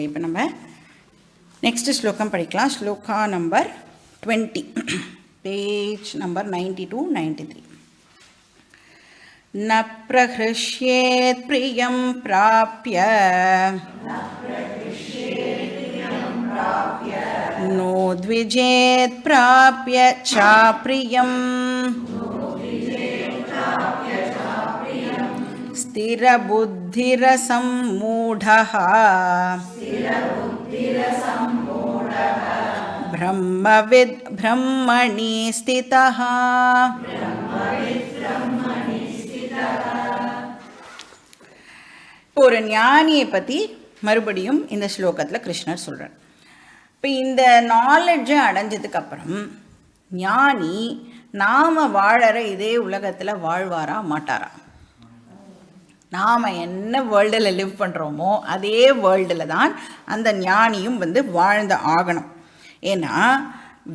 இப்போ நம்ம நெக்ஸ்ட் ஸ்லோகம் படிக்கலாம். Shloka number 20, page number 92-93. ந பிரஹ்ருஷ்யேத் ப்ரியம் ப்ராப்ய நோத்விஜேத் ப்ராப்ய சாப்ரியம் ஸ்திரபுத்திரசம்மூடः பிரம்மவித் பிரம்மணி ஸ்திதः. ஒரு ஞானியை பற்றி மறுபடியும் இந்த ஸ்லோகத்தில் கிருஷ்ணர் சொல்கிறார். இப்போ இந்த நாலெட்ஜை அடைஞ்சதுக்கு அப்புறம் ஞானி நாம் வாழற இதே உலகத்தில் வாழ்வாரா மாட்டாரா? நாம் என்ன வேர்ல்டில் லிவ் பண்ணுறோமோ அதே வேர்ல்டில் தான் அந்த ஞானியும் வாழ்ந்து ஆகணும். ஏன்னா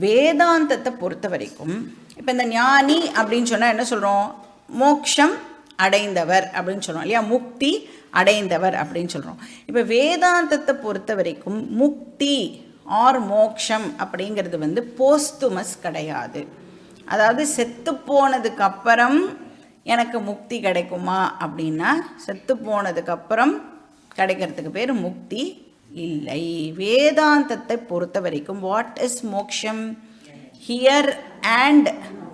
வேதாந்தத்தை பொறுத்த வரைக்கும் இப்போ இந்த ஞானி அப்படின்னு சொன்னால் என்ன சொல்கிறோம்? மோக்ஷம் அடைந்தவர் அப்படின்னு சொல்கிறோம் இல்லையா? முக்தி அடைந்தவர் அப்படின்னு சொல்கிறோம். இப்போ வேதாந்தத்தை பொறுத்த வரைக்கும் முக்தி ஆர் மோக்ஷம் அப்படிங்கிறது போஸ்துமஸ் கிடையாது. அதாவது செத்து போனதுக்கு அப்புறம் எனக்கு முக்தி கிடைக்குமா அப்படின்னா செத்து போனதுக்கப்புறம் கிடைக்கிறதுக்கு பேர் முக்தி இல்லை. வேதாந்தத்தை பொறுத்த வரைக்கும் வாட் இஸ் மோக்ஷம்? ஹியர் அண்ட்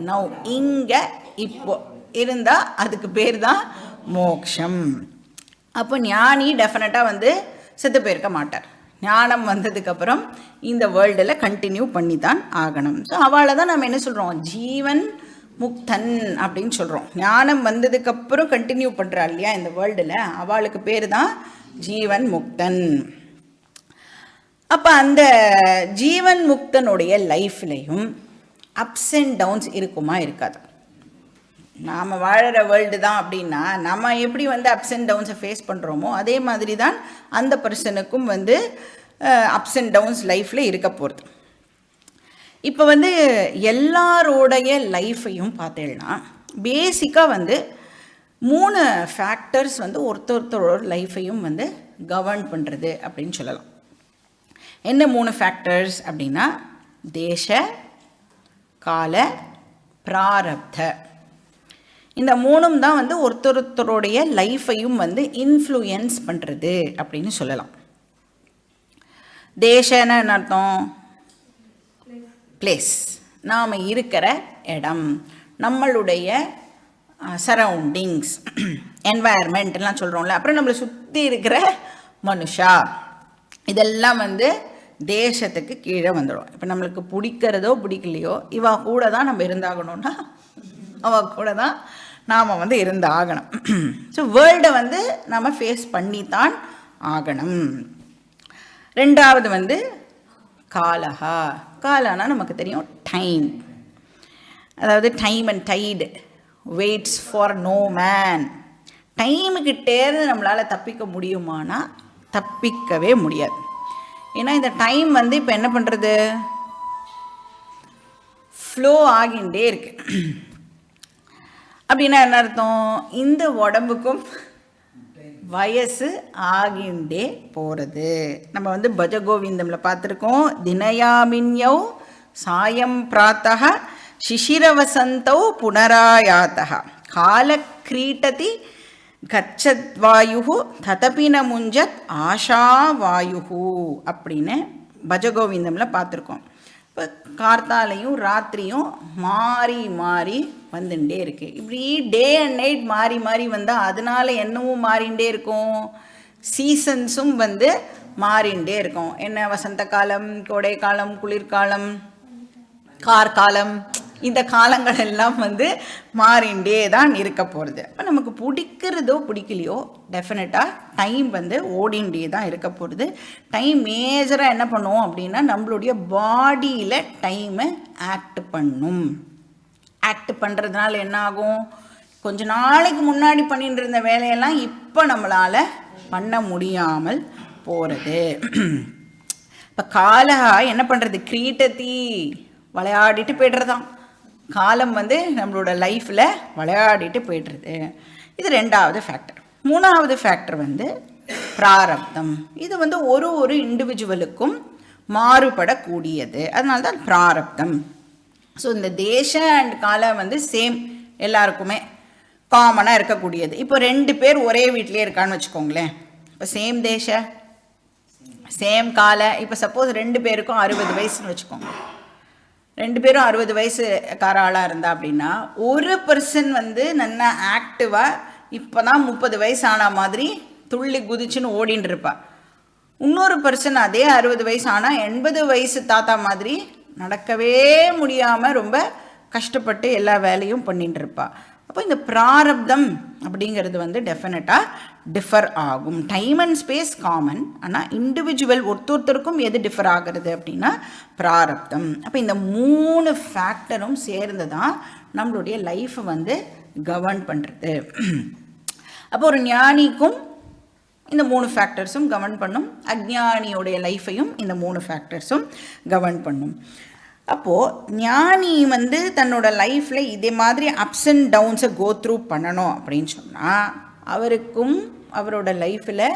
நவ், இங்கே இப்போ இருந்தால் அதுக்கு பேர் தான் மோக்ஷம். அப்போ ஞானி டெஃபினட்டாக செத்து போயிருக்க மாட்டார். ஞானம் வந்ததுக்கப்புறம் இந்த வேர்ல்டில் கண்டினியூ பண்ணி தான் ஆகணும். ஸோ அவளை தான் நம்ம என்ன சொல்கிறோம்? ஜீவன் முக்தன் அப்படின்னு சொல்கிறோம். ஞானம் வந்ததுக்கப்புறம் கண்டினியூ பண்ணுறா இல்லையா இந்த வேர்ல்டில், அவளுக்கு பேர் தான் ஜீவன் முக்தன். அப்போ அந்த ஜீவன் முக்தனுடைய லைஃப்லையும் அப்ஸ் அண்ட் டவுன்ஸ் இருக்குமா இருக்காது? நாம் வாழற வேர்ல்டு தான் அப்படின்னா நம்ம எப்படி அப்ஸ் அண்ட் டவுன்ஸை ஃபேஸ் பண்ணுறோமோ அதே மாதிரி தான் அந்த பர்சனுக்கும் அப்ஸ் அண்ட் டவுன்ஸ் லைஃப்பில் இருக்க போகிறது. இப்போ எல்லாரோடைய லைஃப்பையும் பார்த்தேன்னா பேசிக்காக 3 ஃபேக்டர்ஸ் ஒருத்தரோட லைஃப்பையும் கவர்ன் பண்ணுறது அப்படின்னு சொல்லலாம். என்ன 3 ஃபேக்டர்ஸ் அப்படின்னா தேச, கால, பிராரப்த. இந்த 3ம் தான் ஒருத்தருடைய லைஃப்பையும் இன்ஃப்ளூயன்ஸ் பண்ணுறது அப்படின்னு சொல்லலாம். தேசன்னா என்ன அர்த்தம்? பிளேஸ், நாம் இருக்கிற இடம், நம்மளுடைய சரௌண்டிங்ஸ், என்வாயர்மெண்ட்லாம் சொல்கிறோம்ல. அப்புறம் நம்மளை சுற்றி இருக்கிற மனுஷா, இதெல்லாம் தேசத்துக்கு கீழே வந்துடும். இப்போ நம்மளுக்கு பிடிக்கிறதோ பிடிக்கலையோ இவா கூட தான் நம்ம இருந்தாகணும்னா அவ கூட தான் நாம் இருந்தாகணும். ஸோ வேர்ல்டை நாம் ஃபேஸ் பண்ணித்தான் ஆகணும். ரெண்டாவது காலஹா. காலனா நமக்கு தெரியும் டைம். அதாவது time and tide waits for no man. டைமுக்கிட்டேருந்து நம்மளால் தப்பிக்க முடியுமானா தப்பிக்கவே முடியாது. ஏன்னா இந்த டைம் இப்போ என்ன பண்ணுறது? ஃப்ளோ ஆகிண்டே இருக்கு. அப்படின்னா என்ன அர்த்தம்? இந்த உடம்புக்கும் வயசு ஆகிண்டே போகிறது. நம்ம பஜகோவிந்தமில் பார்த்துருக்கோம். தினயாமின்யௌ சாயம் பிராத்தः சிசிரவசந்தௌ புனராயாத்தः காலக்ரீட்டதி கச்சத்வாயு ததபின முஞ்சத் ஆஷாவாயு அப்படின்னு பஜகோவிந்தமில் பார்த்துருக்கோம். இப்போ கார்த்தாலையும் ராத்திரியும் மாறி மாறி வந்துட்டே இருக்குது. இப்படி டே அண்ட் நைட் மாறி மாறி வந்தால் அதனால் என்னவும் மாறிண்டே இருக்கும், சீசன்ஸும் மாறிண்டே இருக்கும். என்ன வசந்த காலம், கோடை காலம், குளிர்காலம், கார்காலம், இந்த காலங்கள் எல்லாம் மாறிண்டே தான் இருக்க போகிறது. அப்போ நமக்கு பிடிக்கிறதோ பிடிக்கலையோ டெஃபினட்டாக டைம் ஓடிண்டே தான் இருக்க போகிறது. டைம் மேஜராக என்ன பண்ணுவோம் அப்படின்னா நம்மளுடைய பாடியில் டைமை ஆக்ட் பண்ணும். ஆக்ட் பண்ணுறதுனால என்ன ஆகும்? கொஞ்ச நாளைக்கு முன்னாடி பண்ணிட்டு இருந்த வேலையெல்லாம் இப்போ நம்மளால் பண்ண முடியாமல் போகிறது. இப்போ காலஹா என்ன பண்ணுறது? கிரீட்டதி, விளையாடிட்டு போய்டுறதான். காலம் நம்மளோட லைஃப்பில் விளையாடிட்டு போய்ட்டுருது. இது ரெண்டாவது ஃபேக்டர். மூணாவது ஃபேக்டர் பிராரப்தம். இது வந்து ஒரு இண்டிவிஜுவலுக்கும் மாறுபடக்கூடியது, அதனால தான் பிராரப்தம். ஸோ இந்த தேச அண்ட் கால வந்து சேம், எல்லாருக்குமே காமனாக இருக்கக்கூடியது. இப்போ 2 பேர் ஒரே வீட்டிலே இருக்கான்னு வச்சுக்கோங்களேன். இப்போ சேம் தேச சேம் கால. இப்போ சப்போஸ் 2 பேருக்கும் 60 வயசுன்னு வச்சுக்கோங்க. 2 பேரும் 60 வயசுக்கார ஆளாக இருந்தா அப்படின்னா, ஒரு பர்சன் வந்து நல்லா ஆக்டிவாக இப்போ தான் 30 வயசு ஆன மாதிரி துள்ளி குதிச்சுன்னு ஓடின்னு இருப்பா. இன்னொரு பர்சன் அதே 60 வயசு ஆனால் 80 வயசு தாத்தா மாதிரி நடக்கவே முடியாமல் ரொம்ப கஷ்டப்பட்டு எல்லா வேலையும் பண்ணிட்டு இருப்பா. அப்போ இந்த பிராரப்தம் அப்படிங்கிறது வந்து டெஃபினட்டாக டிஃபர் ஆகும். டைம் அண்ட் ஸ்பேஸ் காமன், ஆனால் இண்டிவிஜுவல் ஒருத்தருக்கும் எது டிஃபர் ஆகிறது அப்படின்னா பிராரப்தம். அப்போ இந்த 3 ஃபேக்டரும் சேர்ந்து தான் நம்மளுடைய லைஃப்பை வந்து கவர்ன் பண்ணுறது. அப்போ ஒரு ஞானிக்கும் இந்த 3 ஃபேக்டர்ஸும் கவர்ன் பண்ணும், அஜ்ஞானியோடைய லைஃப்பையும் இந்த 3 ஃபேக்டர்ஸும் கவர்ன் பண்ணும். அப்போது ஞானி வந்து தன்னோட லைஃப்பில் இதே மாதிரி அப்ஸ் அண்ட் டவுன்ஸை கோ த்ரூ பண்ணணும் அப்படின்னு சொன்னால், அவருக்கும் அவரோட லைஃப்பில்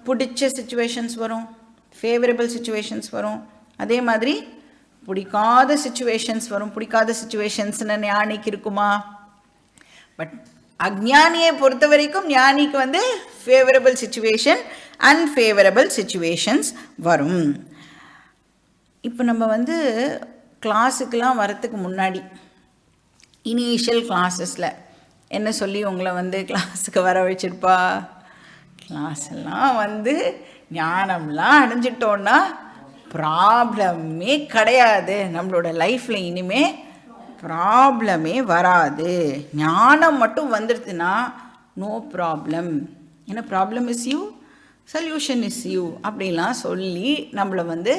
பிடிச்ச சுச்சுவேஷன்ஸ் வரும், ஃபேவரபிள் சுச்சுவேஷன்ஸ் வரும், அதே மாதிரி பிடிக்காத சுச்சுவேஷன்ஸ் வரும். பிடிக்காத சுச்சுவேஷன்ஸ்னு ஞானிக்கு இருக்குமா? பட் அஜ்ஞானியை பொறுத்த வரைக்கும் ஞானிக்கு வந்து ஃபேவரபிள் சுச்சுவேஷன், அன்ஃபேவரபிள் சுச்சுவேஷன்ஸ் வரும். இப்போ நம்ம வந்து கிளாஸுக்கெலாம் வரத்துக்கு முன்னாடி இனிஷியல் கிளாஸஸில் என்ன சொல்லி உங்களை வந்து கிளாஸுக்கு வர வச்சுருப்பா? கிளாஸெல்லாம் வந்து ஞானம்லாம் அடைஞ்சிட்டோன்னா ப்ராப்ளமே கிடையாது, நம்மளோட லைஃப்பில் இனிமே ப்ராப்ளமே வராது, ஞானம் மட்டும் வந்துடுதுன்னா நோ ப்ராப்ளம், ஏன்னா problem is you, solution is you அப்படிலாம் சொல்லி நம்மளை வந்து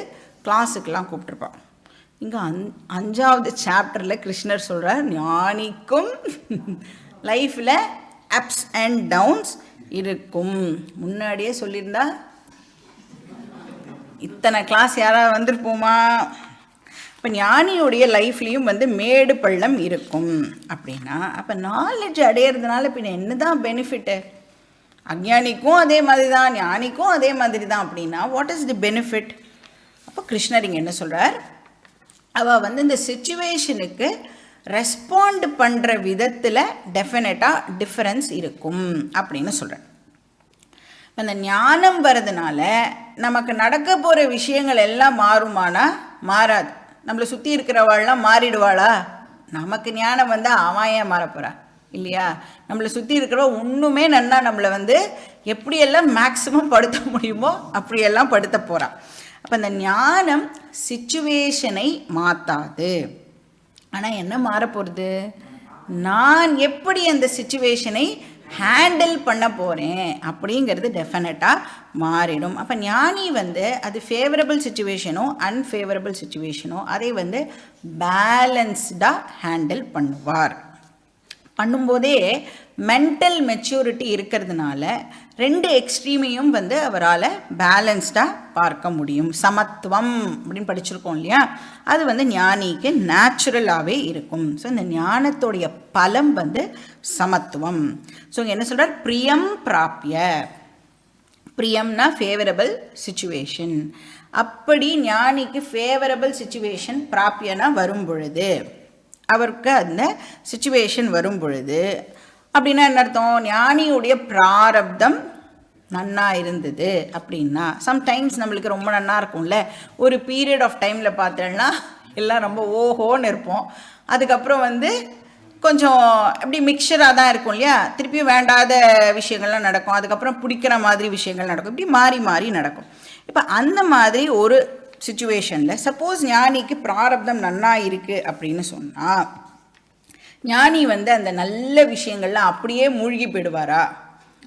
கிளாஸுக்கெலாம் கூப்பிட்ருப்பான். இங்கே 5வது சாப்டரில் கிருஷ்ணர் சொல்கிறார், ஞானிக்கும் லைஃப்பில் அப்ஸ் அண்ட் டவுன்ஸ் இருக்கும். முன்னாடியே சொல்லியிருந்தா இத்தனை கிளாஸ் யாராவது வந்திருப்போமா? இப்போ ஞானியுடைய லைஃப்லேயும் வந்து மேடு பள்ளம் இருக்கும் அப்படின்னா, அப்போ நாலேஜ் அடையிறதுனால பின்ன என்ன தான் பெனிஃபிட்டு? அஞ்ஞானிக்கும் அதே மாதிரி தான், ஞானிக்கும் அதே மாதிரி தான் அப்படின்னா வாட் இஸ் தி பெனிஃபிட்? அப்போ கிருஷ்ணர் இங்கே என்ன சொல்கிறார், அவள் வந்து இந்த சிச்சுவேஷனுக்கு ரெஸ்பாண்ட் பண்ணுற விதத்தில் டெஃபினட்டாக டிஃப்ரென்ஸ் இருக்கும் அப்படின்னு சொல்கிறேன். அந்த ஞானம் வர்றதுனால நமக்கு நடக்க போகிற விஷயங்கள் எல்லாம் மாறுமானா மாறாது. நம்மளை சுற்றி இருக்கிறவாள்லாம் மாறிடுவாளா? நமக்கு ஞானம் வந்தால் அவன் ஏன் மாறப்போகிறா இல்லையா? நம்மளை சுற்றி இருக்கிறவ ஒன்றுமே நன்னா நம்மளை வந்து எப்படியெல்லாம் மேக்ஸிமம் படுத்த முடியுமோ அப்படியெல்லாம் படுத்த போகிறான். அப்போ அந்த ஞானம் சிச்சுவேஷனை மாற்றாது. ஆனால் என்ன மாறப்போகிறது? நான் எப்படி அந்த சிச்சுவேஷனை ஹேண்டில் பண்ண போகிறேன் அப்படிங்கிறது டெஃபினட்டாக மாறிடும். அப்போ ஞானி வந்து அது ஃபேவரபிள் சுச்சுவேஷனோ அன்ஃபேவரபிள் சுச்சுவேஷனோ அதை வந்து பேலன்ஸ்டாக ஹேண்டில் பண்ணுவார். பண்ணும்போதே மென்டல் மெச்சூரிட்டி இருக்கிறதுனால 2 எக்ஸ்ட்ரீமையும் வந்து அவரால் பேலன்ஸ்டாக பார்க்க முடியும். சமத்துவம் அப்படின்னு படிச்சிருக்கோம் இல்லையா, அது வந்து ஞானிக்கு நேச்சுரலாகவே இருக்கும். ஸோ இந்த ஞானத்தோடைய பலம் வந்து சமத்துவம். ஸோ இங்கே என்ன சொல்கிறார், பிரியம் பிராப்பிய, பிரியம்னா ஃபேவரபிள் சுச்சுவேஷன். அப்படி ஞானிக்கு ஃபேவரபிள் சுச்சுவேஷன் பிராப்பியனா வரும் பொழுது, அவருக்கு அந்த சுச்சுவேஷன் வரும் பொழுது அப்படின்னா என்ன அர்த்தம்? ஞானியுடைய பிராரப்தம் நன்னா இருந்தது அப்படின்னா, சம்டைம்ஸ் நம்மளுக்கு ரொம்ப நன்னா இருக்கும்ல, ஒரு பீரியட் ஆஃப் டைமில் பார்த்தோன்னா எல்லாம் ரொம்ப ஓஹோன்னு இருப்போம். அதுக்கப்புறம் வந்து கொஞ்சம் அப்படி மிக்சராக தான் இருக்கும் இல்லையா, திருப்பியும் வேண்டாத விஷயங்கள்லாம் நடக்கும், அதுக்கப்புறம் பிடிக்கிற மாதிரி விஷயங்கள் நடக்கும், இப்படி மாறி மாறி நடக்கும். இப்போ அந்த மாதிரி ஒரு சிச்சுவேஷனில் சப்போஸ் ஞானிக்கு பிராரப்தம் நன்னா இருக்குது அப்படின்னு சொன்னால், ஞானி வந்து அந்த நல்ல விஷயங்கள்லாம் அப்படியே மூழ்கி போயிடுவாரா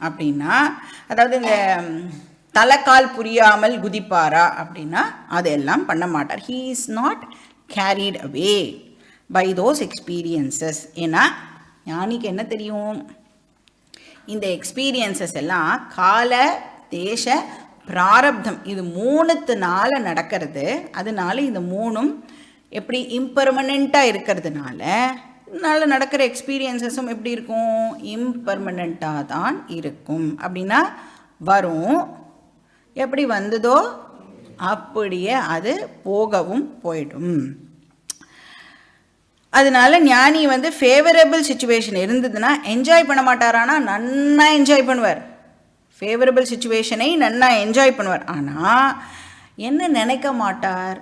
அப்படின்னா, அதாவது இந்த தலைக்கால் புரியாமல் குதிப்பாரா அப்படின்னா அதெல்லாம் பண்ண மாட்டார். He is not carried away by those experiences. ஏன்னா ஞானிக்கு என்ன தெரியும், இந்த எக்ஸ்பீரியன்சஸ் எல்லாம் கால தேச பிராரப்தம் இது 3த்துனால நடக்கிறது. அதனால இந்த 3ம் எப்படி இம்பர்மனண்ட்டாக இருக்கிறதுனால இதனால் நடக்கிற எக்ஸ்பீரியன்ஸஸும் எப்படி இருக்கும், இம்பர்மனண்ட்டாக தான் இருக்கும். அப்படின்னா வரும், எப்படி வந்ததோ அப்படியே அது போகவும் போயிடும். அதனால ஞானி வந்து ஃபேவரபிள் சுச்சுவேஷன் இருந்ததுன்னா என்ஜாய் பண்ண மாட்டாரானா நன்னா என்ஜாய் பண்ணுவார். ஃபேவரபிள் சுச்சுவேஷனை நன்னா என்ஜாய் பண்ணுவார். ஆனால் என்ன நினைக்க மாட்டார்,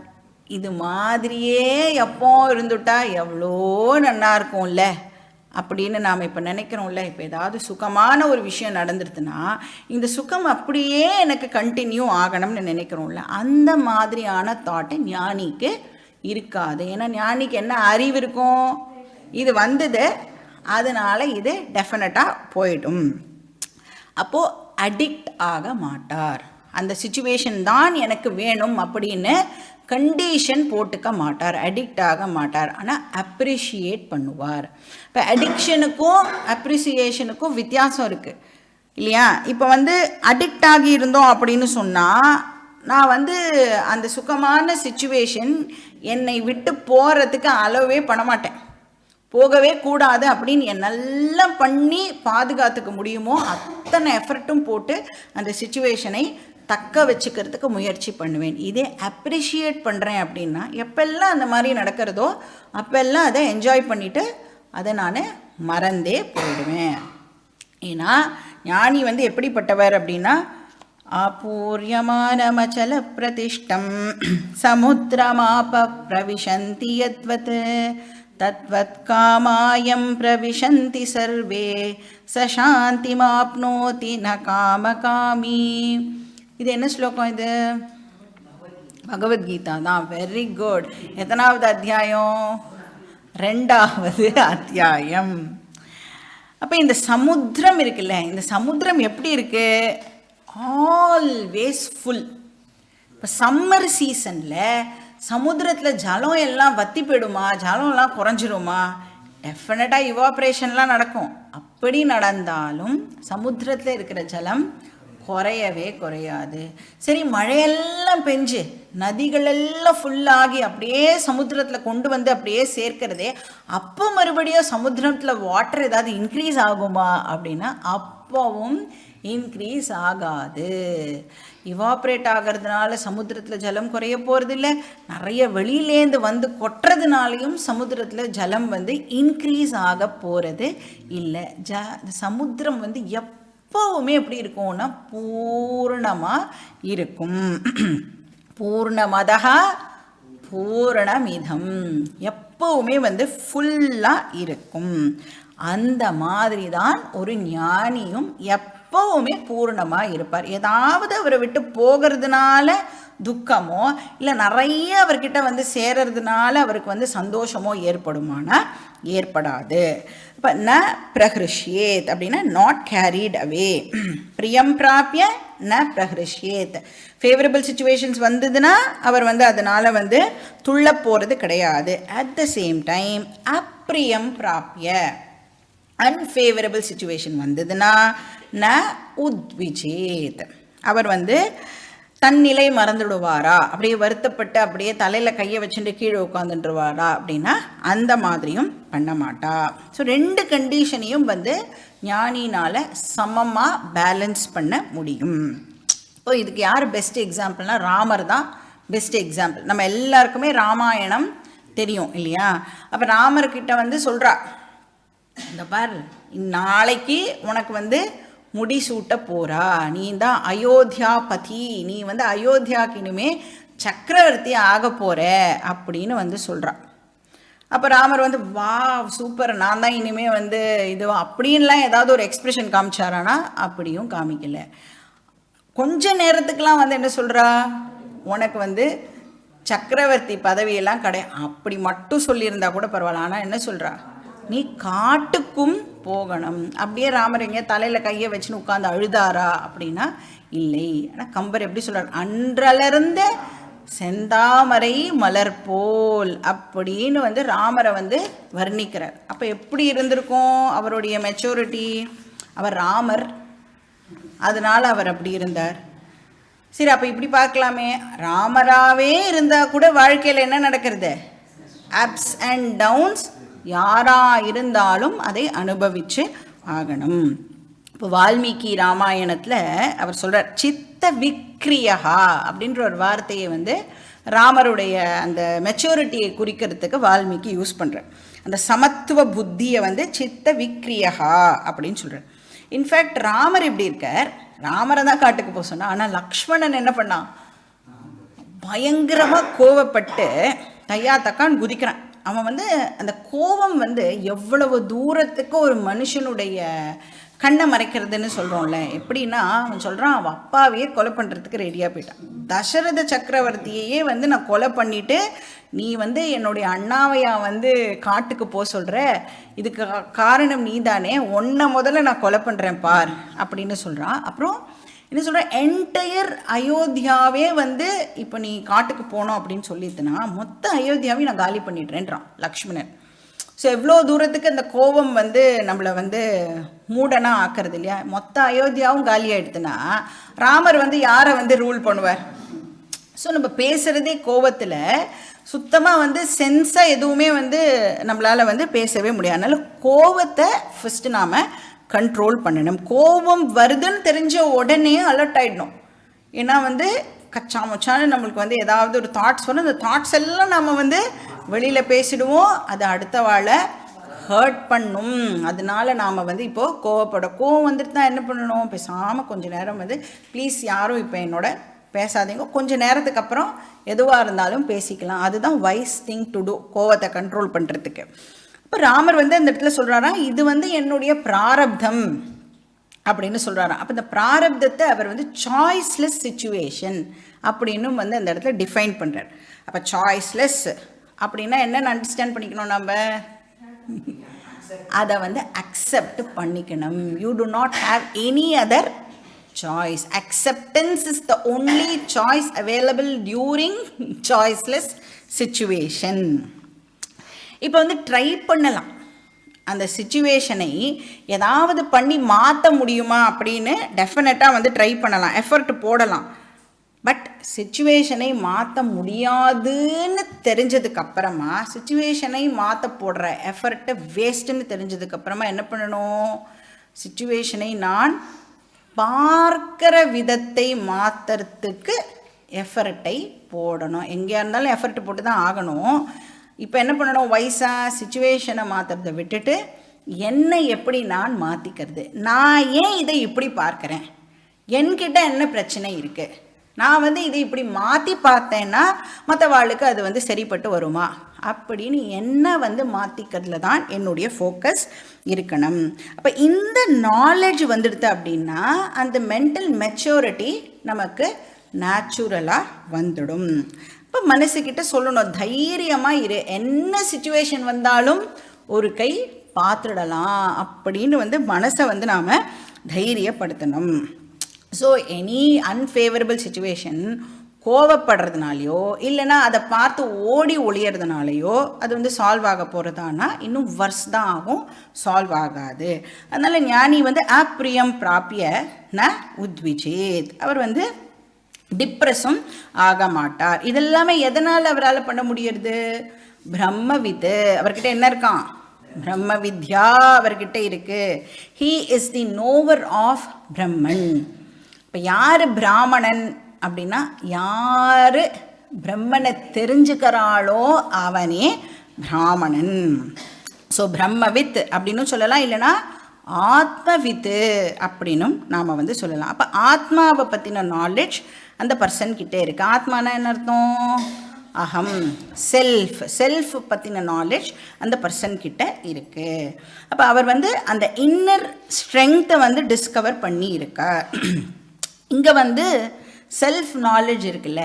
இது மாதிரியே எப்போ இருந்துட்டா எவ்வளோ நல்லா இருக்கும்ல அப்படின்னு நாம் இப்போ நினைக்கிறோம்ல. இப்போ ஏதாவது சுகமான ஒரு விஷயம் நடந்துருதுன்னா இந்த சுகம் அப்படியே எனக்கு கண்டினியூ ஆகணும்னு நினைக்கிறோம்ல, அந்த மாதிரியான தாட்டு ஞானிக்கு இருக்காது. ஏன்னா ஞானிக்கு என்ன அறிவு இருக்கும், இது வந்தது அதனால் இது டெஃபினட்டாக போயிடும். அப்போது அடிக்ட் ஆக மாட்டார். அந்த சுச்சுவேஷன் தான் எனக்கு வேணும் அப்படின்னு கண்டிஷன் போட்டுக்க மாட்டார், அடிக்ட் ஆக மாட்டார். ஆனால் அப்ரிஷியேட் பண்ணுவார். இப்போ அடிக்ஷனுக்கும் அப்ரிசியேஷனுக்கும் வித்தியாசம் இருக்குது இல்லையா? இப்போ வந்து அடிக்ட் ஆகி இருந்தோம் அப்படின்னு சொன்னால் நான் வந்து அந்த சுகமான சுச்சுவேஷன் என்னை விட்டு போகிறதுக்கு அளவே பண்ண மாட்டேன், போகவே கூடாது அப்படின்னு என்னெல்லாம் பண்ணி பாதுகாத்துக்க முடியுமோ அத்தனை எஃபர்ட்டும் போட்டு அந்த சுச்சுவேஷனை தக்க வச்சுக்கிறதுக்கு முயற்சி பண்ணுவேன். இதே அப்ரிஷியேட் பண்ணுறேன் அப்படின்னா எப்பெல்லாம் அந்த மாதிரி நடக்கிறதோ அப்பெல்லாம் அதை என்ஜாய் பண்ணிவிட்டு அதை நான் மறந்தே போயிடுவேன். ஏன்னா ஞானி வந்து எப்படிப்பட்டவர் அப்படின்னா ஆபூர்யமானமச்சல பிரதிஷ்டம் சமுத்திரமாப பிரவிசந்தி யத்வத் தத்வத் காமாயம் பிரவிசந்தி சர்வே சசாந்திமாப்னோதி ந காமகாமி. இது என்ன ஸ்லோகம்? இது பகவத்கீதா தான். Very good. எத்தனாவது அத்தியாயம்? 2வது அத்தியாயம். அப்போ இந்த சமுத்திரம் இருக்குல்ல, இந்த சமுத்திரம் எப்படி இருக்கு? Always full. இப்போ சம்மர் சீசனில் சமுத்திரத்தில் ஜலம் எல்லாம் வற்றி போயிடுமா, ஜலம்லாம் குறைஞ்சிருமா? டெஃபினட்டாக இவாப்ரேஷன்லாம் நடக்கும். அப்படி நடந்தாலும் சமுத்திரத்தில் இருக்கிற ஜலம் குறையவே குறையாது. சரி, மழையெல்லாம் பெஞ்சு நதிகளெல்லாம் ஃபுல்லாகி அப்படியே சமுத்திரத்தில் கொண்டு வந்து அப்படியே சேர்க்கிறதே, அப்போ மறுபடியும் சமுத்திரத்தில் வாட்டர் ஏதாவது இன்க்ரீஸ் ஆகுமா அப்படின்னா அப்போவும் இன்க்ரீஸ் ஆகாது. இவாப்ரேட் ஆகிறதுனால சமுத்திரத்தில் ஜலம் குறைய போகிறது இல்லை, நிறைய வெளியிலேருந்து வந்து கொட்டுறதுனாலையும் சமுத்திரத்தில் ஜலம் வந்து இன்க்ரீஸ் ஆக போகிறது இல்லை. சமுத்திரம் வந்து எப்போவுமே எப்படி இருக்கும்னா பூர்ணமாக இருக்கும். பூர்ணமதா பூர்ணமிதம், எப்பவுமே வந்து ஃபுல்லாக இருக்கும். அந்த மாதிரி தான் ஒரு ஞானியும் எப்பவுமே பூர்ணமாக இருப்பார். ஏதாவது அவரை விட்டு போகிறதுனால துக்கமோ இல்லை நிறைய அவர்கிட்ட வந்து சேர்றதுனால அவருக்கு வந்து சந்தோஷமோ ஏற்படுமானா ஏற்படாது. இப்போ ந பிரஹ்ருஷ்யேத் அப்படின்னா நாட் கேரிட் அவே. பிரியம் பிராப்பிய ந பிரஹ்ருஷ்யேத். ஃபேவரபிள் சுச்சுவேஷன்ஸ் வந்ததுன்னா அவர் வந்து அதனால் வந்து துள்ள போகிறது கிடையாது. அட் த சேம் டைம் அப்ரியம் பிராப்பிய, அன்ஃபேவரபிள் சுச்சுவேஷன் வந்ததுன்னா ந உத்விஜேத். அவர் வந்து தன்னிலை மறந்துடுவாரா, அப்படியே வருத்தப்பட்டு அப்படியே தலையில் கையை வச்சுட்டு கீழே உட்காந்துட்டுருவாரா அப்படின்னா அந்த மாதிரியும் பண்ண மாட்டா. ஸோ 2 கண்டிஷனையும் வந்து ஞானினால் சமமாக பேலன்ஸ் பண்ண முடியும். இப்போ இதுக்கு யார் பெஸ்ட் எக்ஸாம்பிள்னா ராமர் தான் பெஸ்ட் எக்ஸாம்பிள். நம்ம எல்லாருக்குமே ராமாயணம் தெரியும் இல்லையா? அப்போ ராமர்கிட்ட வந்து சொல்கிறா, இந்த பார் நாளைக்கு உனக்கு வந்து முடி சூட்ட போகிறா, நீ தான் அயோத்தியாபதி, நீ வந்து அயோத்தியாவுக்கு இனிமே சக்கரவர்த்தி ஆக போகிற அப்படின்னு வந்து சொல்கிறா. அப்போ ராமர் வந்து வா சூப்பர், நான் தான் இனிமேல் வந்து இது அப்படின்லாம் ஏதாவது ஒரு எக்ஸ்ப்ரெஷன் காமிச்சாரானா அப்படியும் காமிக்கல. கொஞ்ச நேரத்துக்கெலாம் வந்து என்ன சொல்கிறா, உனக்கு வந்து சக்கரவர்த்தி பதவியெல்லாம் அப்படி மட்டும் சொல்லியிருந்தா கூட பரவாயில்ல. ஆனால் என்ன சொல்கிறா, நீ காட்டுக்கும் போகணும். அப்படியே ராமர் எங்கேயா தலையில் கையை வச்சுன்னு உட்காந்து அழுதாரா அப்படின்னா இல்லை. ஆனால் கம்பர் எப்படி சொல்கிறார், அன்றலர்ந்த செந்தாமரை மலர் போல் அப்படின்னு வந்து ராமரை வந்து வர்ணிக்கிறார். அப்போ எப்படி இருந்திருக்கும் அவருடைய மெச்சூரிட்டி? அவர் ராமர், அதனால் அவர் அப்படி இருந்தார். சரி, அப்போ இப்படி பார்க்கலாமே, ராமராகவே இருந்தால் கூட வாழ்க்கையில் என்ன நடக்கிறது? அப்ஸ் அண்ட் டவுன்ஸ் யாராக இருந்தாலும் அதை அனுபவித்து ஆகணும். இப்போ வால்மீகி ராமாயணத்தில் அவர் சொல்கிறார் சித்த விக்ரியா அப்படின்ற ஒரு வார்த்தையை வந்து ராமருடைய அந்த மெச்சூரிட்டியை குறிக்கிறதுக்கு வால்மீகி யூஸ் பண்ணுறார். அந்த சமத்துவ புத்தியை வந்து சித்த விக்ரியா அப்படின்னு சொல்கிறார். இன்ஃபேக்ட் ராமர் இப்படி இருக்கார், ராமரை தான் காட்டுக்கு போக சொன்னான். ஆனால் லக்ஷ்மணன் என்ன பண்ணான், பயங்கரமாக கோவப்பட்டு தையா தக்கான்னு குதிக்கிறான். அவன் வந்து அந்த கோபம் வந்து எவ்வளவு தூரத்துக்கு ஒரு மனுஷனுடைய கண்ணை மறைக்கிறதுன்னு சொல்கிறோம்ல. எப்படின்னா அவன் சொல்கிறான், அவன் அப்பாவையே கொலை பண்ணுறதுக்கு ரெடியாக போயிட்டான். தசரத சக்கரவர்த்தியையே வந்து நான் கொலை பண்ணிவிட்டு நீ வந்து என்னுடைய அண்ணாவையா வந்து காட்டுக்கு போக சொல்கிற, இதுக்கு காரணம் நீ தானே, உன்னை முதல்ல நான் கொலை பண்ணுறேன் பார் அப்படின்னு சொல்கிறான். அப்புறம் என்ன சொல்கிறேன், என்டையர் அயோத்தியாவே வந்து இப்போ நீ காட்டுக்கு போனோம் அப்படின்னு சொல்லிட்டுனா மொத்த அயோத்தியாவையும் நான் காலி பண்ணிடுறேன்றான் லக்ஷ்மணன். ஸோ எவ்வளோ தூரத்துக்கு அந்த கோபம் வந்து நம்மளை வந்து மூடனாக ஆக்கிறது இல்லையா. மொத்த அயோத்தியாவும் காலி ஆகிடுதுன்னா ராமர் வந்து யாரை வந்து ரூல் பண்ணுவார். ஸோ நம்ம பேசுகிறதே கோபத்தில் சுத்தமாக வந்து சென்ஸாக எதுவுமே வந்து நம்மளால் வந்து பேசவே முடியாது. அதனால் கோபத்தை ஃபஸ்ட்டு நாம் கண்ட்ரோல் பண்ணணும். கோபம் வருதுன்னு தெரிஞ்ச உடனே அலர்ட் ஆகிடணும். ஏன்னா வந்து கச்சாமச்சான்னு நம்மளுக்கு வந்து ஏதாவது ஒரு தாட்ஸ் வரும், அந்த தாட்ஸ் எல்லாம் நம்ம வந்து வெளியில் பேசிடுவோம், அது அடுத்த வாழை ஹர்ட் பண்ணும். அதனால நாம் வந்து இப்போது கோவம் வந்துட்டு தான் என்ன பண்ணணும், பேசாமல் கொஞ்சம் நேரம் வந்து ப்ளீஸ் யாரும் இப்போ என்னோட பேசாதீங்க, கொஞ்சம் நேரத்துக்கு அப்புறம் எதுவாக இருந்தாலும் பேசிக்கலாம். அதுதான் வைஸ் திங் டு டூ கோவத்தை கண்ட்ரோல் பண்ணுறதுக்கு. இப்போ ராமர் வந்து அந்த இடத்துல சொல்கிறாராம், இது வந்து என்னுடைய பிராரப்தம் அப்படின்னு சொல்கிறாராம். அப்போ இந்த பிராரப்தத்தை அவர் வந்து சாய்ஸ்லெஸ் சிச்சுவேஷன் அப்படின்னு வந்து அந்த இடத்துல டிஃபைன் பண்ணுறார். அப்போ சாய்ஸ்லெஸ் அப்படின்னா என்னென்னு அண்டர்ஸ்டாண்ட் பண்ணிக்கணும், நம்ம அதை வந்து அக்செப்ட் பண்ணிக்கணும். You to not have any other choice. Acceptance is the only choice available during choiceless situation. இப்போ வந்து ட்ரை பண்ணலாம், அந்த சிச்சுவேஷனை ஏதாவது பண்ணி மாற்ற முடியுமா அப்படின்னு டெஃபினட்டாக வந்து ட்ரை பண்ணலாம், எஃபர்ட் போடலாம். பட் சிச்சுவேஷனை மாற்ற முடியாதுன்னு தெரிஞ்சதுக்கப்புறமா, சிச்சுவேஷனை மாற்ற போடுற எஃபர்ட்டை வேஸ்ட்டுன்னு தெரிஞ்சதுக்கப்புறமா என்ன பண்ணணும், சிச்சுவேஷனை நான் பார்க்குற விதத்தை மாற்றுறதுக்கு எஃபர்ட்டை போடணும். எங்கேயா இருந்தாலும் எஃபர்ட் போட்டு தான் ஆகணும். இப்போ என்ன பண்ணணும், வயசாக சிச்சுவேஷனை மாற்றுறதை விட்டுட்டு என்னை எப்படி நான் மாற்றிக்கிறது, நான் ஏன் இதை இப்படி பார்க்குறேன், என்கிட்ட என்ன பிரச்சனை இருக்குது, நான் வந்து இதை இப்படி மாற்றி பார்த்தேன்னா மற்றவாளுக்கு அது வந்து சரிப்பட்டு வருமா அப்படின்னு என்ன வந்து மாற்றிக்கிறதுல தான் என்னுடைய ஃபோக்கஸ் இருக்கணும். அப்போ இந்த நாலேஜ் வந்துடுது அப்படின்னா அந்த மென்டல் மெச்சூரிட்டி நமக்கு நேச்சுரலாக வந்துடும். இப்போ மனசுக்கிட்ட சொல்லணும், தைரியமாக இரு, என்ன சுச்சுவேஷன் வந்தாலும் ஒரு கை பார்த்துடலாம் அப்படின்னு வந்து மனசை வந்து நாம் தைரியப்படுத்தணும். ஸோ எனி அன்ஃபேவரபிள் சுச்சுவேஷன் கோவப்படுறதுனாலையோ இல்லைன்னா அதை பார்த்து ஓடி ஒளியறதுனாலையோ அது வந்து சால்வ் ஆக போகிறதானா இன்னும் வர்ஸ் தான் ஆகும், சால்வ் ஆகாது. அதனால் ஞானி வந்து அப்ரியம் பிராப்பிய ந உத்விஜேத், அவர் வந்து டிப்ரெஸும் ஆக மாட்டார். இதெல்லாமே எதனால் அவரால் பண்ண முடியறது, பிரம்மவித்து அவர்கிட்ட என்ன இருக்கான், பிரம்ம வித்யா அவர்கிட்ட இருக்கு. He is the knower of Brahman. இப்போ யார் பிராமணன் அப்படின்னா யார் பிரம்மனை தெரிஞ்சுக்கிறாளோ அவனே பிராமணன். ஸோ பிரம்மவித் அப்படின்னு சொல்லலாம், இல்லைனா ஆத்மவித்து அப்படின்னும் நாம் வந்து சொல்லலாம். அப்போ ஆத்மாவை பற்றின நாலேஜ் அந்த பர்சன்கிட்டே இருக்குது. ஆத்மானா என்ன அர்த்தம், அகம், செல்ஃப் பற்றின நாலேஜ் அந்த பர்சன்கிட்ட இருக்குது. அப்போ அவர் வந்து அந்த இன்னர் ஸ்ட்ரெங்த்தை வந்து டிஸ்கவர் பண்ணி இருக்கார். இங்கே வந்து செல்ஃப் நாலேஜ் இருக்குல்ல,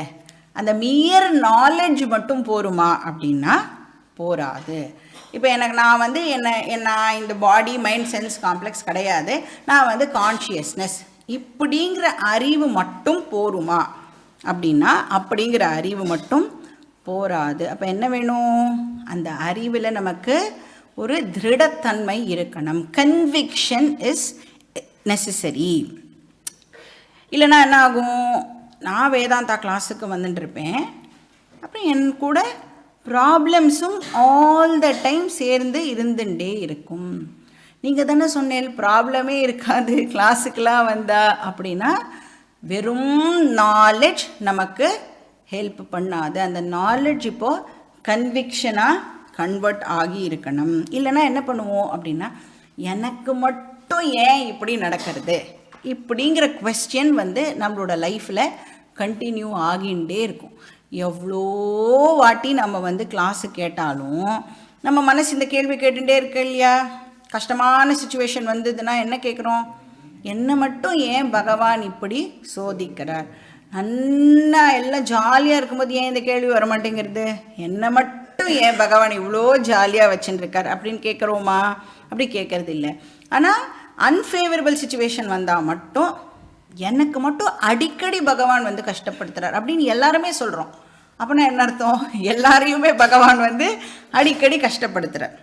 அந்த மியர் நாலேஜ் மட்டும் போருமா அப்படின்னா போராது. இப்போ நான் வந்து நான் இந்த பாடி மைண்ட் சென்ஸ் காம்ப்ளெக்ஸ் கிடையாது, நான் வந்து கான்ஷியஸ்னஸ் இப்படிங்கிற அறிவு மட்டும் போருமா அப்படின்னா அப்படிங்கிற அறிவு மட்டும் போராது. அப்போ என்ன வேணும், அந்த அறிவில் நமக்கு ஒரு திருடத்தன்மை இருக்கணும். Conviction is necessary. இல்லைனா என்ன ஆகும், நான் வேதாந்தா கிளாஸுக்கு வந்துட்டுருப்பேன், அப்புறம் என் கூட ப்ராப்ளம்ஸும் ஆல் த டைம் சேர்ந்து இருந்துட்டே இருக்கும். நீங்கள் தானே சொன்னேன் ப்ராப்ளமே இருக்காது கிளாஸுக்கெலாம் வந்தா அப்படின்னா, வெறும் நாலேஜ் நமக்கு ஹெல்ப் பண்ணாது. அந்த நாலேஜ் இப்போது கன்விக்ஷனாக கன்வெர்ட் ஆகி இருக்கணும். இல்லைன்னா என்ன பண்ணுவோம் அப்படின்னா, எனக்கு மட்டும் ஏன் இப்படி நடக்கிறது இப்படிங்கிற கொஸ்டின் வந்து நம்மளோட லைஃப்பில் கண்டினியூ ஆகிண்டே இருக்கும். எவ்வளோ வாட்டி நம்ம வந்து கிளாஸு கேட்டாலும் நம்ம மனசு இந்த கேள்வி கேட்டுகிட்டே இருக்கு இல்லையா? கஷ்டமான சுச்சுவேஷன் வந்ததுன்னா என்ன கேட்குறோம்? என்னை மட்டும் ஏன் பகவான் இப்படி சோதிக்கிறார்? நன்னா எல்லாம் ஜாலியாக இருக்கும்போது ஏன் இந்த கேள்வி வர மாட்டேங்கிறது? என்னை மட்டும் ஏன் பகவான் இவ்வளோ ஜாலியாக வச்சுருக்கார் அப்படின்னு கேட்குறோமா? அப்படி கேட்கறது இல்லை. ஆனால் அன்ஃபேவரபிள் சுச்சுவேஷன் வந்தால் மட்டும் எனக்கு மட்டும் அடிக்கடி பகவான் வந்து கஷ்டப்படுத்துகிறார் அப்படின்னு எல்லாருமே சொல்கிறோம். அப்படின்னா என்ன அர்த்தம்? எல்லாரையுமே பகவான் வந்து அடிக்கடி கஷ்டப்படுத்துகிறார்.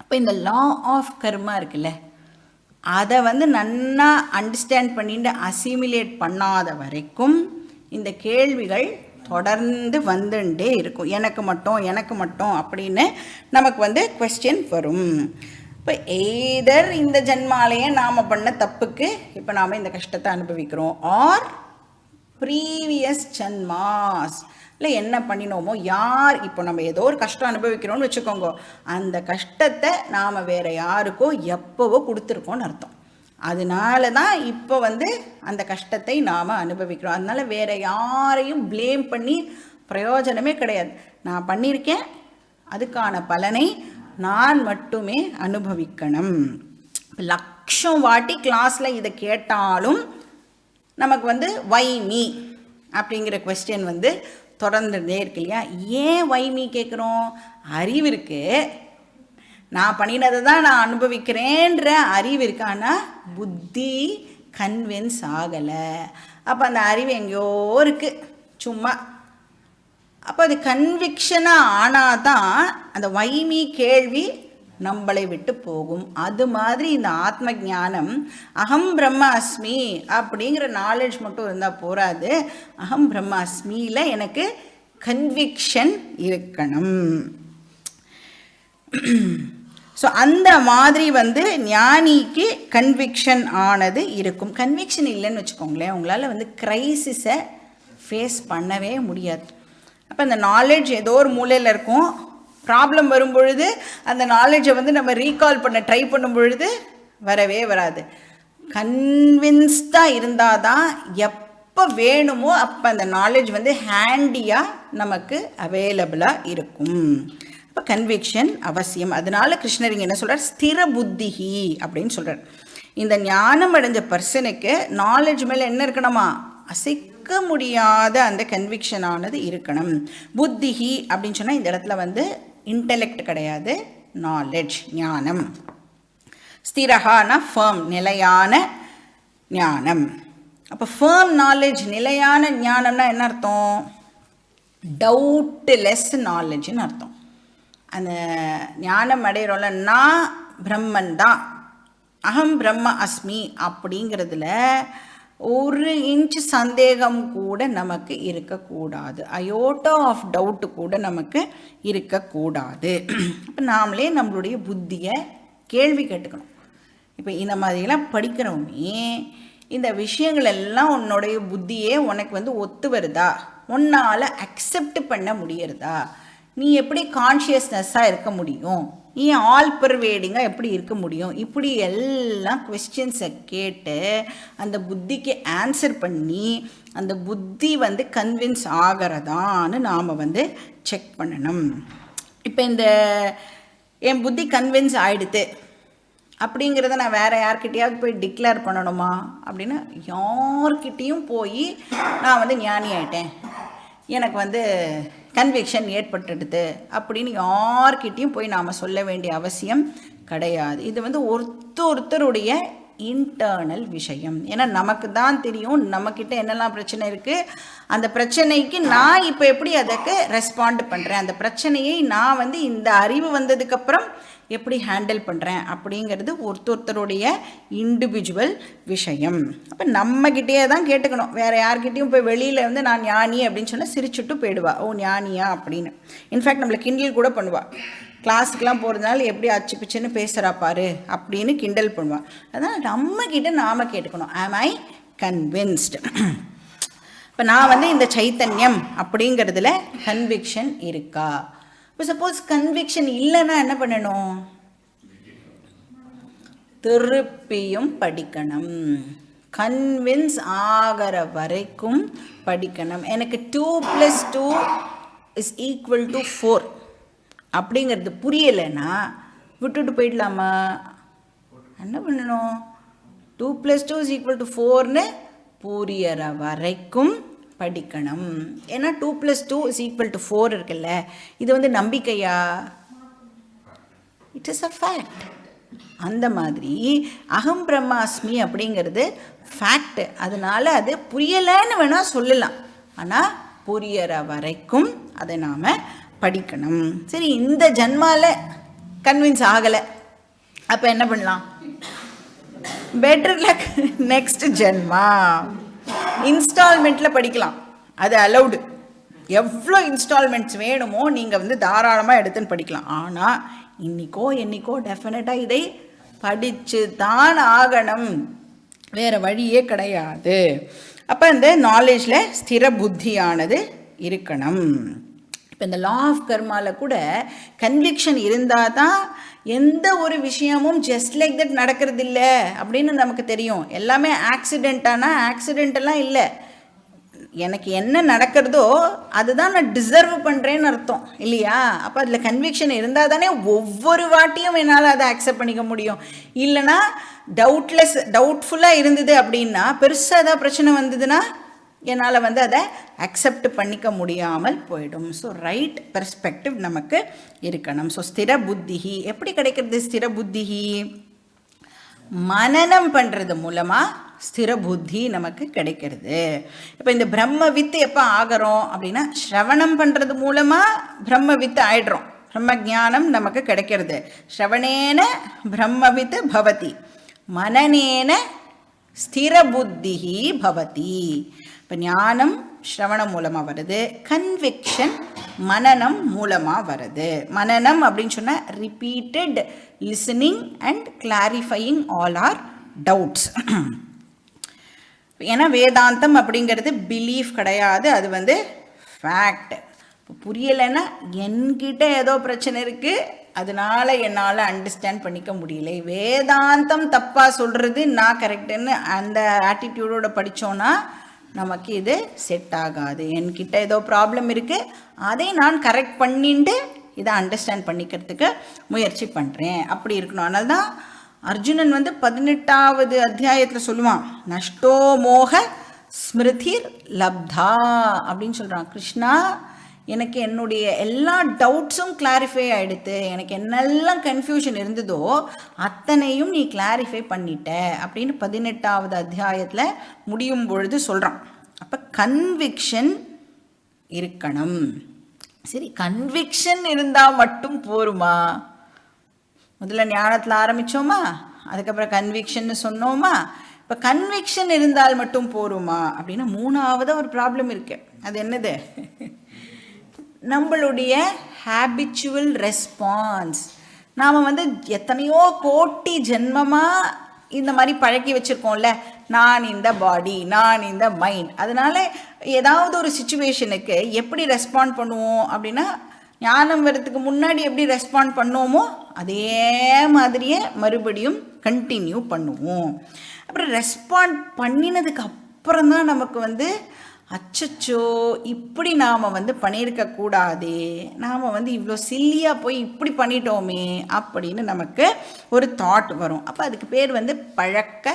அப்போ இந்த லா ஆஃப் கர்மா இருக்குல்ல, அதை வந்து நன்னா அண்டர்ஸ்டாண்ட் பண்ணிட்டு அசிமிலேட் பண்ணாத வரைக்கும் இந்த கேள்விகள் தொடர்ந்து வந்துட்டே இருக்கும். எனக்கு மட்டும் அப்படின்னு நமக்கு வந்து கொஸ்டின் வரும். இப்போ எய்தர் இந்த ஜென்மாலேயே நாம் பண்ண தப்புக்கு இப்போ நாம் இந்த கஷ்டத்தை அனுபவிக்கிறோம், ஆர் ப்ரீவியஸ் ஜென்மாஸ் இல்லை என்ன பண்ணினோமோ, யார் இப்போ நம்ம ஏதோ ஒரு கஷ்டம் அனுபவிக்கிறோன்னு வச்சுக்கோங்க, அந்த கஷ்டத்தை நாம் வேறு யாருக்கோ எப்போவோ கொடுத்துருக்கோன்னு அர்த்தம். அதனால தான் இப்போ வந்து அந்த கஷ்டத்தை நாம் அனுபவிக்கிறோம். அதனால் வேறு யாரையும் ப்ளேம் பண்ணி பிரயோஜனமே கிடையாது. நான் பண்ணியிருக்கேன், அதுக்கான பலனை நான் மட்டுமே அனுபவிக்கணும். லட்சம் வாட்டி கிளாஸில் இதை கேட்டாலும் நமக்கு வந்து வை மீ அப்படிங்கிற கொஸ்டின் வந்து தொடர்ந்துட்டே இருக்கு இல்லையா? ஏன் வை மீ கேட்குறோம்? அறிவு இருக்குது, நான் பண்ணினதை தான் நான் அனுபவிக்கிறேன்ற அறிவு இருக்கு, ஆனால் புத்தி கன்வின்ஸ் ஆகலை. அப்போ அந்த அறிவு எங்கேயோ இருக்குது சும்மா. அப்போ அது கன்விக்ஷனாக ஆனால் தான் அந்த வைமி கேள்வி நம்மளை விட்டு போகும். அது மாதிரி இந்த ஆத்ம ஞானம், அகம் பிரம்ம அஸ்மி அப்படிங்கிற நாலேஜ் மட்டும் இருந்தால் போராது, அகம் பிரம்ம அஸ்மியில் எனக்கு கன்விக்ஷன் இருக்கணும். ஸோ அந்த மாதிரி வந்து ஞானிக்கு கன்விக்ஷன் ஆனது இருக்கும். கன்விக்ஷன் இல்லைன்னு வச்சுக்கோங்களேன், உங்களால் வந்து கிரைசிஸை ஃபேஸ் பண்ணவே முடியாது. அப்போ அந்த நாலேஜ் ஏதோ ஒரு மூலையில் இருக்கும், ப்ராப்ளம் வரும் பொழுது அந்த நாலேஜை வந்து நம்ம ரீகால் பண்ண ட்ரை பண்ணும் பொழுது வரவே வராது. கன்வின்ஸ்டாக இருந்தால் தான் எப்போ வேணுமோ அப்போ அந்த நாலேஜ் வந்து ஹேண்டியாக நமக்கு அவைலபிளாக இருக்கும். இப்போ கன்விக்ஷன் அவசியம். அதனால கிருஷ்ணர் இங்கே என்ன சொல்கிறார்? ஸ்திர புத்திஹி அப்படின்னு சொல்கிறார். இந்த ஞானம் அடைஞ்ச பர்சனுக்கு நாலேஜ் மேலே என்ன இருக்கணுமா? அசைக்க முடியாத அந்த கன்விக்ஷன் ஆனது இருக்கணும். புத்திஹி அப்படின்னு சொன்னால் இந்த இடத்துல வந்து இன்டெலெக்ட் கிடையாது, நாலேஜ், ஞானம். ஸ்திரஹானா ஃபர்ம், நிலையான ஞானம். அப்போ ஃபர்ம் நாலேஜ், நிலையான ஞானம்னா என்ன அர்த்தம்? டவுட்லெஸ் நாலேஜ்னு அர்த்தம். அந்த ஞானம் அடைகிறோம்ல, நான் பிரம்மன் தான், அகம் பிரம்ம அஸ்மி அப்படிங்கிறதுல ஒரு இன்ச் சந்தேகம் கூட நமக்கு இருக்கக்கூடாது, அயோட்டா ஆஃப் டவுட்டு கூட நமக்கு இருக்கக்கூடாது. இப்போ நாமளே நம்மளுடைய புத்தியை கேள்வி கேட்டுக்கணும். இப்போ இந்த மாதிரிலாம் படிக்கிறோமே, இந்த விஷயங்கள் எல்லாம் உன்னுடைய புத்தியே உனக்கு வந்து ஒத்து வருதா? உன்னால் அக்செப்ட் பண்ண முடியறதா? நீ எப்படி கான்ஷியஸ்னஸ்ஸாக இருக்க முடியும்? நீ ஆல் பர்வேடிங்காக எப்படி இருக்க முடியும்? இப்படி எல்லாம் கொஸ்டின்ஸை கேட்டு அந்த புத்திக்கு ஆன்சர் பண்ணி அந்த புத்தி வந்து கன்வின்ஸ் ஆகிறதான்னு நாம் வந்து செக் பண்ணணும். இப்போ இந்த என் புத்தி கன்வின்ஸ் ஆகிடுது அப்படிங்கிறத நான் வேறு யார்கிட்டையாவது போய் டிக்ளேர் பண்ணணுமா? அப்படின்னா யார்கிட்டையும் போய் நான் வந்து ஞானி ஆகிட்டேன், எனக்கு வந்து கன்விக்ஷன் ஏற்பட்டுடுது அப்படின்னு யார்கிட்டையும் போய் நாம் சொல்ல வேண்டிய அவசியம் கிடையாது. இது வந்து ஒருத்தருடைய இன்டர்னல் விஷயம். ஏன்னா நமக்கு தான் தெரியும் நம்மக்கிட்ட என்னெல்லாம் பிரச்சனை இருக்குது, அந்த பிரச்சனைக்கு நான் இப்போ எப்படி அதுக்கு ரெஸ்பாண்ட் பண்ணுறேன், அந்த பிரச்சனையை நான் வந்து இந்த அறிவு வந்ததுக்கப்புறம் எப்படி ஹேண்டில் பண்ணுறேன் அப்படிங்கிறது ஒருத்தருடைய இண்டிவிஜுவல் விஷயம். அப்போ நம்மக்கிட்டேயே தான் கேட்டுக்கணும். வேறு யார்கிட்டையும் போய் வெளியில் வந்து நான் ஞானி அப்படின்னு சொன்னால் சிரிச்சுட்டு போயிடுவா, ஓ ஞானியா அப்படின்னு. இன்ஃபேக்ட் நம்மளை கிண்டல் கூட பண்ணுவாள். கிளாஸுக்கெலாம் போகிறதுனால எப்படி அச்சு பிச்சுன்னு பேசுகிறா பாரு அப்படின்னு கிண்டல் பண்ணுவாள். அதனால் நம்மக்கிட்ட நாம் கேட்டுக்கணும், ஆம் ஐ கன்வின்ஸ்டு? இப்போ நான் வந்து இந்த சைத்தன்யம் அப்படிங்கிறதுல கன்விக்ஷன் இருக்கா? இப்போ சப்போஸ் கன்விக்ஷன் இல்லைன்னா என்ன பண்ணணும்? திருப்பியும் படிக்கணும். கன்வின்ஸ் ஆகிற வரைக்கும் படிக்கணும். எனக்கு 2 + 2 = 4 அப்படிங்கிறது புரியலைன்னா விட்டுட்டு போயிடலாமா? என்ன பண்ணணும்? 2 + 2 = 4ன்னு புரியற வரைக்கும் படிக்கணும். ஏன்னா 2 + 2 = 4 இருக்குல்ல, இது வந்து நம்பிக்கையா? It is a fact. அந்த மாதிரி அகம் பிரம்மாஸ்மி அப்படிங்கிறது ஃபேக்ட். அதனால அது புரியலைன்னு வேணால் சொல்லலாம், ஆனால் புரியற வரைக்கும் அதை நாம் படிக்கணும். சரி, இந்த ஜன்மாவில் கன்வின்ஸ் ஆகலை, அப்போ என்ன பண்ணலாம்? பெட்டர் லக் நெக்ஸ்ட் ஜென்மா. இன்ஸ்டால்மெண்ட்டில் படிக்கலாம், அது அலௌடு. எவ்வளோ இன்ஸ்டால்மெண்ட்ஸ் வேணுமோ நீங்கள் வந்து தாராளமாக எடுத்துன்னு படிக்கலாம். ஆனால் என்னைக்கோ டெஃபினட்டாக இதை படித்து தான் ஆகணும், வேறு வழியே கிடையாது. அப்போ இந்த நாலேஜில் ஸ்திர புத்தியானது இருக்கணும். இப்போ இந்த லா ஆஃப் கர்மாவில் கூட கன்விக்ஷன் இருந்தால் தான் எந்த ஒரு விஷயமும் ஜஸ்ட் லைக் தட் நடக்கிறது இல்லை அப்படின்னு நமக்கு தெரியும். எல்லாமே ஆக்சிடென்ட்டெல்லாம் இல்லை. எனக்கு என்ன நடக்கிறதோ அதுதான் நான் டிசர்வ் பண்ணுறேன்னு அர்த்தம் இல்லையா? அப்போ அதில் கன்விக்ஷன் இருந்தால் தானே ஒவ்வொரு வாட்டியும் என்னால் அதை அக்செப்ட் பண்ணிக்க முடியும். இல்லைனா டவுட்ஃபுல்லாக இருந்தது அப்படின்னா, பெருசாக ஏதாவது பிரச்சனை வந்ததுன்னா என்னால் வந்து அதை அக்செப்ட் பண்ணிக்க முடியாமல் போயிடும். ஸோ ரைட் பெர்ஸ்பெக்டிவ் நமக்கு இருக்கணும். ஸோ ஸ்திர புத்திஹி எப்படி கிடைக்கிறது? ஸ்திர புத்திஹி மனனம் பண்ணுறது மூலமாக ஸ்திர புத்தி நமக்கு கிடைக்கிறது. இப்போ இந்த பிரம்மவித்து எப்போ ஆகிறோம் அப்படின்னா, ஸ்ரவணம் பண்ணுறது மூலமாக பிரம்மவித்து ஆயிடுறோம். பிரம்ம ஜானம் நமக்கு கிடைக்கிறது. ஸ்ரவணேன பிரம்மவித்து பவதி, மனநேன ஸ்திர புத்திஹி பவதி. இப்போ ஞானம் ஸ்ரவணம் மூலமாக வருது, கன்விக்ஷன் மனனம் மூலமாக வருது. மனனம் அப்படின்னு சொன்னால் repeated listening and clarifying all our doubts. ஏன்னா வேதாந்தம் அப்படிங்கிறது பிலீஃப் கிடையாது, அது வந்து ஃபேக்ட். இப்போ புரியலைன்னா என்கிட்ட ஏதோ பிரச்சனை இருக்குது, அதனால என்னால் அண்டர்ஸ்டாண்ட் பண்ணிக்க முடியல. வேதாந்தம் தப்பாக சொல்கிறது நான் கரெக்டுன்னு அந்த ஆட்டிடியூடோடு படித்தோன்னா நமக்கு இது செட் ஆகாது. என்கிட்ட ஏதோ ப்ராப்ளம் இருக்குது, அதை நான் கரெக்ட் பண்ணிட்டு இதை அண்டர்ஸ்டாண்ட் பண்ணிக்கிறதுக்கு முயற்சி பண்ணுறேன், அப்படி இருக்கணும். அதனால தான் அர்ஜுனன் வந்து 18வது அத்தியாயத்தில் சொல்லுவான், நஷ்டோ மோக ஸ்மிருதிர் லப்தா அப்படின்னு சொல்கிறான். கிருஷ்ணா, எனக்கு என்னுடைய எல்லா டவுட்ஸும் கிளாரிஃபை ஆகிடுது, எனக்கு என்னெல்லாம் கன்ஃபியூஷன் இருந்ததோ அத்தனையும் நீ கிளாரிஃபை பண்ணிட்ட அப்படின்னு 18வது அத்தியாயத்தில் முடியும் பொழுது சொல்கிறான். அப்போ கன்விக்ஷன் இருக்கணும். சரி, கன்விக்ஷன் இருந்தால் மட்டும் போருமா? முதல்ல ஞானத்தில் ஆரம்பித்தோமா, அதுக்கப்புறம் கன்விக்ஷன்னு சொன்னோமா. இப்போ கன்விக்ஷன் இருந்தால் மட்டும் போருமா அப்படின்னா, 3வது ஒரு ப்ராப்ளம் இருக்கு. அது என்னது? நம்மளுடைய ஹேபிச்சுவல் ரெஸ்பான்ஸ். நாம் வந்து எத்தனையோ கோட்டி ஜென்மமாக இந்த மாதிரி பழக்கி வச்சுருக்கோம்ல, நான் இந்த பாடி, நான் இந்த மைண்ட். அதனால் ஏதாவது ஒரு சுச்சுவேஷனுக்கு எப்படி ரெஸ்பாண்ட் பண்ணுவோம் அப்படின்னா, ஞானம் வரத்துக்கு முன்னாடி எப்படி ரெஸ்பாண்ட் பண்ணுவோமோ அதே மாதிரியே மறுபடியும் கண்டினியூ பண்ணுவோம். அப்புறம் ரெஸ்பாண்ட் பண்ணினதுக்கு அப்புறம் தான் நமக்கு வந்து அச்சச்சோ இப்படி நாம் வந்து பண்ணியிருக்கக்கூடாதே, நாம் வந்து இவ்வளோ சில்லியாக போய் இப்படி பண்ணிட்டோமே அப்படின்னு நமக்கு ஒரு தாட் வரும். அப்போ அதுக்கு பேர் வந்து பழக்க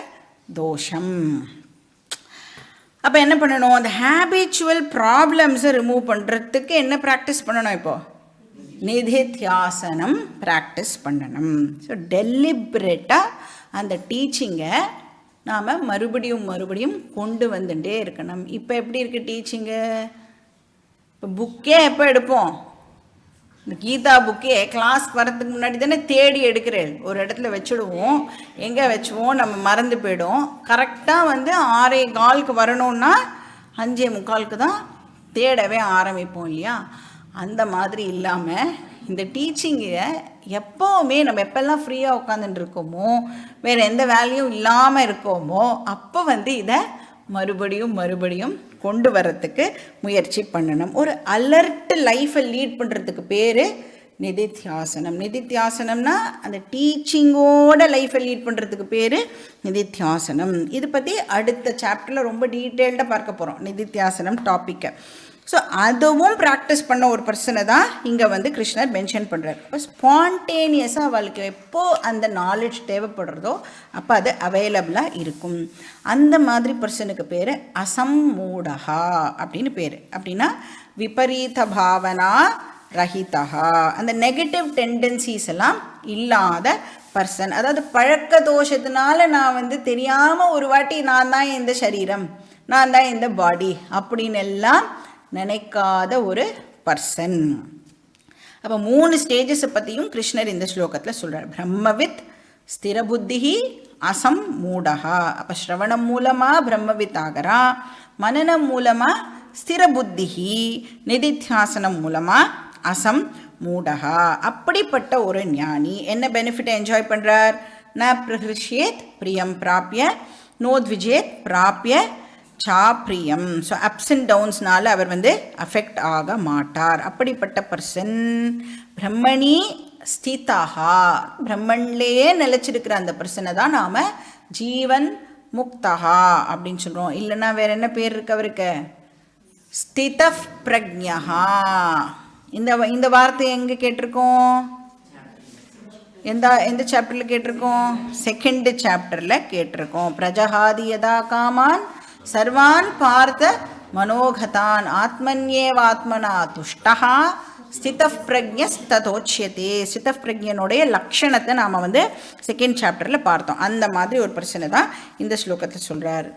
தோஷம். அப்போ என்ன பண்ணணும்? அந்த ஹேபிச்சுவல் ப்ராப்ளம்ஸை ரிமூவ் பண்ணுறதுக்கு என்ன ப்ராக்டிஸ் பண்ணணும்? இப்போது நிதித்தியாசனம் ப்ராக்டிஸ் பண்ணணும். ஸோ டெலிபரேட்டாக அந்த டீச்சிங்கை நாம் மறுபடியும் கொண்டு வந்துட்டே இருக்கணும். இப்போ எப்படி இருக்குது டீச்சிங்கு? இப்போ புக்கே எப்போ எடுப்போம்? இந்த கீதா புக்கே கிளாஸ்க்கு வரதுக்கு முன்னாடி தானே தேடி எடுக்கிறேன், ஒரு இடத்துல வச்சுடுவோம், எங்கே வச்சுவோம் நம்ம மறந்து போய்டும். கரெக்டாக வந்து 6:15 வரணும்னா 5:45 தான் தேடவே ஆரம்பிப்போம் இல்லையா? அந்த மாதிரி இல்லாமல் இந்த டீச்சிங்கை எப்போவுமே நம்ம எப்போல்லாம் ஃப்ரீயாக உட்காந்துட்டு இருக்கோமோ, வேறு எந்த வேலையும் இல்லாமல் இருக்கோமோ, அப்போ வந்து இதை மறுபடியும் கொண்டு வரத்துக்கு முயற்சி பண்ணணும். ஒரு அலர்ட் லைஃப்பை லீட் பண்ணுறதுக்கு பேர் நிதித்தியாசனம். நிதித்தியாசனம்னா அந்த டீச்சிங்கோட லைஃப்பை லீட் பண்ணுறதுக்கு பேர் நிதித்தியாசனம். இது பற்றி அடுத்த சாப்டரில் ரொம்ப டீட்டெயில்டாக பார்க்க போகிறோம், நிதித்தியாசனம் டாப்பிக்கை. ஸோ அதுவும் ப்ராக்டிஸ் பண்ண ஒரு பர்சனை தான் இங்கே வந்து கிருஷ்ணர் மென்ஷன் பண்ணுறார். இப்போ ஸ்பான்டேனியஸாக அவளுக்கு எப்போ அந்த நாலேஜ் தேவைப்படுறதோ அப்போ அது அவைலபிளாக இருக்கும். அந்த மாதிரி பர்சனுக்கு பேர் அசம்மூடகா அப்படின்னு பேர். அப்படின்னா விபரீத பாவனா ரஹிதா, அந்த நெகட்டிவ் டெண்டன்சிஸ் எல்லாம் இல்லாத பர்சன். அதாவது பழக்க தோஷத்தினால நான் வந்து தெரியாமல் ஒரு வாட்டி நான் தான் இந்த சரீரம், நான் தான் இந்த பாடி அப்படின்னு எல்லாம் நினைக்காத ஒரு பர்சன். அப்போ 3 ஸ்டேஜஸை பற்றியும் கிருஷ்ணர் இந்த ஸ்லோகத்தில் சொல்கிறார். பிரம்மவித், ஸ்திரபுத்தி, அசம் மூடகா. அப்போ ஸ்ரவணம் மூலமாக பிரம்மவித் ஆகிறா, மனனம் மூலமாக ஸ்திரபுத்தி, நிதித்தியாசனம் மூலமாக அசம் மூடகா. அப்படிப்பட்ட ஒரு ஞானி என்ன பெனிஃபிட்டை என்ஜாய் பண்ணுறார்? ந பிரஹ்ருஷ்யேத் பிரியம் பிராப்பிய நோத்விஜேத் பிராப்பிய சாப்ரியம். ஸோ அப்ஸ் அண்ட் டவுன்ஸ்னால அவர் வந்து அஃபெக்ட் ஆக மாட்டார். அப்படிப்பட்ட பர்சன் பிரம்மணி ஸ்திதா, பிரம்மன்லேயே நிலச்சிருக்கிற அந்த பர்சனை தான் நாம் ஜீவன் முக்தகா அப்படின்னு சொல்கிறோம். இல்லைன்னா வேற என்ன பேர் இருக்கு அவருக்கு? ஸ்தித பிரக்ஞா. இந்த வார்த்தை எங்கே கேட்டிருக்கோம்? எந்த சாப்டரில் கேட்டிருக்கோம்? 2nd சாப்டரில் கேட்டிருக்கோம். பிரஜஹாதி யதா காமான் சர்வான் பார்த்த மனோகதான் ஆத்மன்யேவாத்மனா துஷ்டா ஸ்திதப் பிரக்ஞஸ்ததோச்யதே. ஸ்திதப் பிரக்ஞனுடைய லக்ஷணத்தை நாம் வந்து 2nd சாப்டரில் பார்த்தோம். அந்த மாதிரி ஒரு பிரச்சனை தான் இந்த ஸ்லோகத்தில் சொல்கிறார்.